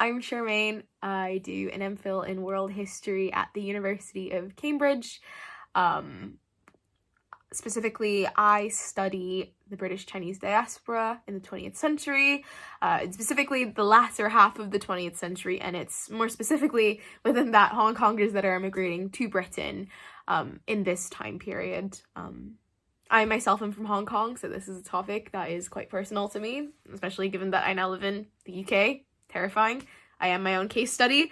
I'm Charmaine. I do an MPhil in World History at the University of Cambridge. Specifically, I study the British Chinese diaspora in the 20th century, specifically the latter half of the 20th century, and it's more specifically within that Hong Kongers that are immigrating to Britain in this time period. I myself am from Hong Kong, so this is a topic that is quite personal to me, especially given that I now live in the UK. Terrifying. I am my own case study.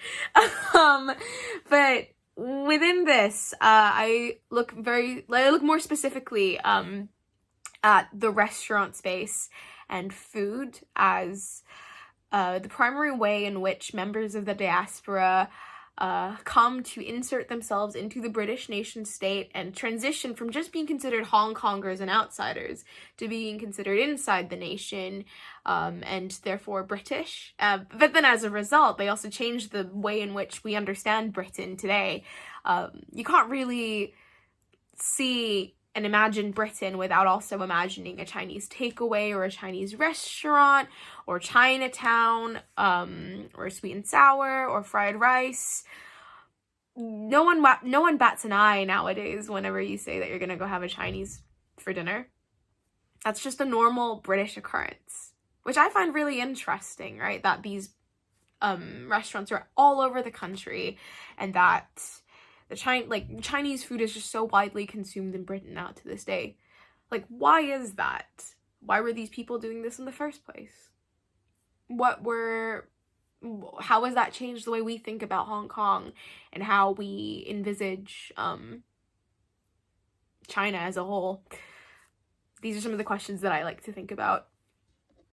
But within this, I look more specifically at the restaurant space and food as the primary way in which members of the diaspora come to insert themselves into the British nation state and transition from just being considered Hong Kongers and outsiders to being considered inside the nation and therefore British. But then as a result, they also changed the way in which we understand Britain today. You can't really see and imagine Britain without also imagining a Chinese takeaway or a Chinese restaurant or Chinatown or sweet and sour or fried rice. No one bats an eye nowadays whenever you say that you're gonna go have a Chinese for dinner. That's just a normal British occurrence, which I find really interesting, right? That these restaurants are all over the country and that Chinese food is just so widely consumed in Britain now to this day. Like, why is that? Why were these people doing this in the first place? How has that changed the way we think about Hong Kong and how we envisage China as a whole? These are some of the questions that I like to think about.